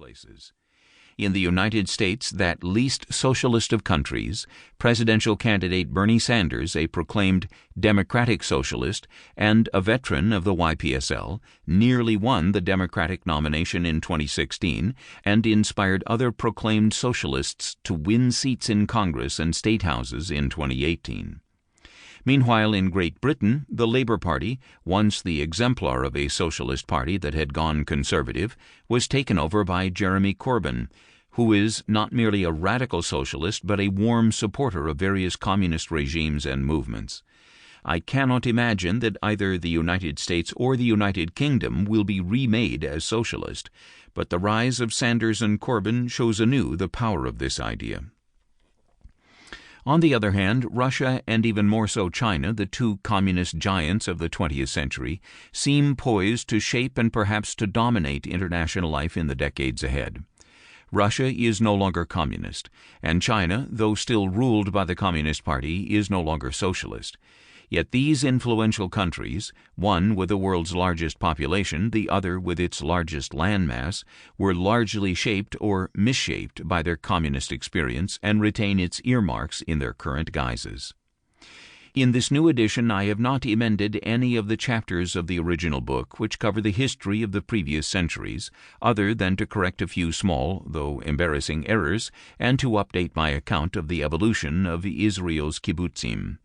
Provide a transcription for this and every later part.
places. In the United States, that least socialist of countries, presidential candidate Bernie Sanders, a proclaimed Democratic Socialist and a veteran of the YPSL, nearly won the Democratic nomination in 2016 and inspired other proclaimed socialists to win seats in Congress and state houses in 2018. Meanwhile, in Great Britain, the Labour Party, once the exemplar of a socialist party that had gone conservative, was taken over by Jeremy Corbyn, who is not merely a radical socialist but a warm supporter of various communist regimes and movements. I cannot imagine that either the United States or the United Kingdom will be remade as socialist, but the rise of Sanders and Corbyn shows anew the power of this idea. On the other hand, Russia and even more so China, the two communist giants of the 20th century, seem poised to shape and perhaps to dominate international life in the decades ahead. Russia is no longer communist, and China, though still ruled by the Communist Party, is no longer socialist. Yet these influential countries, one with the world's largest population, the other with its largest landmass, were largely shaped or misshaped by their communist experience and retain its earmarks in their current guises. In this new edition, I have not emended any of the chapters of the original book which cover the history of the previous centuries, other than to correct a few small, though embarrassing, errors and to update my account of the evolution of Israel's kibbutzim.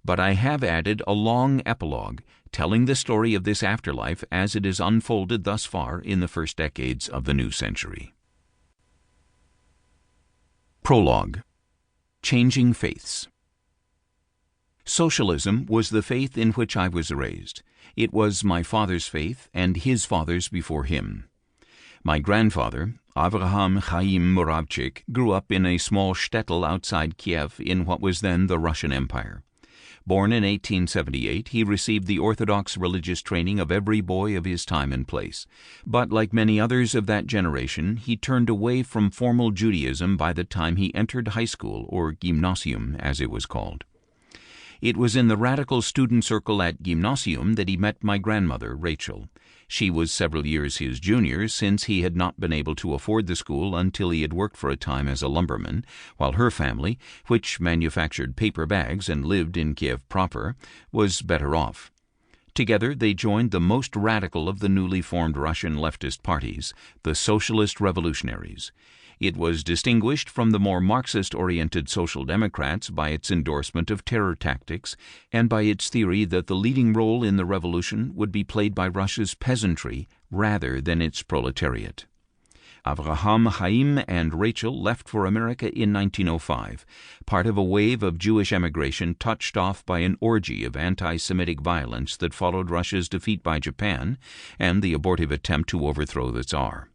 But I have added a long epilogue telling the story of this afterlife as it is unfolded thus far in the first decades of the new century. Prologue. Changing Faiths. Socialism was the faith in which I was raised. It was my father's faith and his father's before him. My grandfather, Avraham Chaim Muravchik, grew up in a small shtetl outside Kiev in what was then the Russian Empire. Born in 1878, he received the orthodox religious training of every boy of his time and place. But like many others of that generation, he turned away from formal Judaism by the time he entered high school, or gymnasium as it was called. It was in the radical student circle at gymnasium that he met my grandmother, Rachel. She was several years his junior, since he had not been able to afford the school until he had worked for a time as a lumberman, while her family, which manufactured paper bags and lived in Kiev proper, was better off. Together they joined the most radical of the newly formed Russian leftist parties, the Socialist Revolutionaries. It was distinguished from the more Marxist-oriented Social Democrats by its endorsement of terror tactics and by its theory that the leading role in the revolution would be played by Russia's peasantry rather than its proletariat. Avraham Chaim and Rachel left for America in 1905, part of a wave of Jewish emigration touched off by an orgy of anti-Semitic violence that followed Russia's defeat by Japan and the abortive attempt to overthrow the Tsar.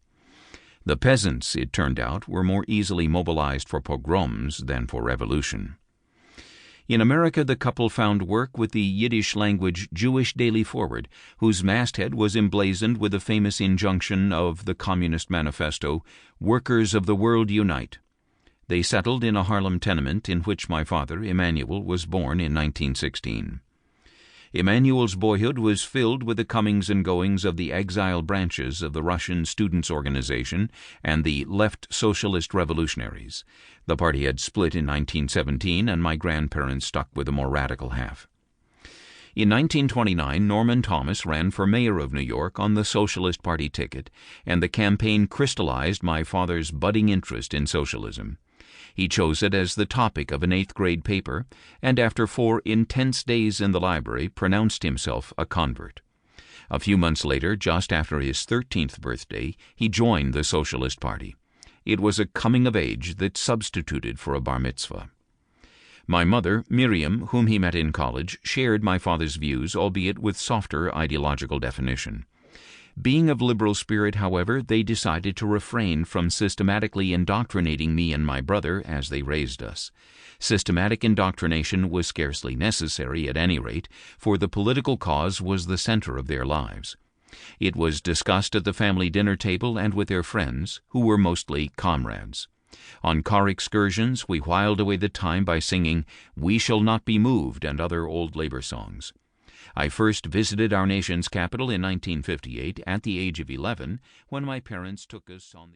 The peasants, it turned out, were more easily mobilized for pogroms than for revolution. In America, the couple found work with the Yiddish-language Jewish Daily Forward, whose masthead was emblazoned with the famous injunction of the Communist Manifesto, "Workers of the World Unite." They settled in a Harlem tenement in which my father, Emanuel, was born in 1916. Emanuel's boyhood was filled with the comings and goings of the exiled branches of the Russian Students' Organization and the Left Socialist Revolutionaries. The party had split in 1917, and my grandparents stuck with the more radical half. In 1929, Norman Thomas ran for mayor of New York on the Socialist Party ticket, and the campaign crystallized my father's budding interest in socialism. He chose it as the topic of an 8th grade paper, and after 4 intense days in the library, pronounced himself a convert. A few months later, just after his 13th birthday, he joined the Socialist Party. It was a coming of age that substituted for a bar mitzvah. My mother, Miriam, whom he met in college, shared my father's views, albeit with softer ideological definition. Being of liberal spirit, however, they decided to refrain from systematically indoctrinating me and my brother as they raised us. Systematic indoctrination was scarcely necessary, at any rate, for the political cause was the center of their lives. It was discussed at the family dinner table and with their friends, who were mostly comrades. On car excursions, we whiled away the time by singing "We Shall Not Be Moved" and other old labor songs. I first visited our nation's capital in 1958 at the age of 11, when my parents took us on the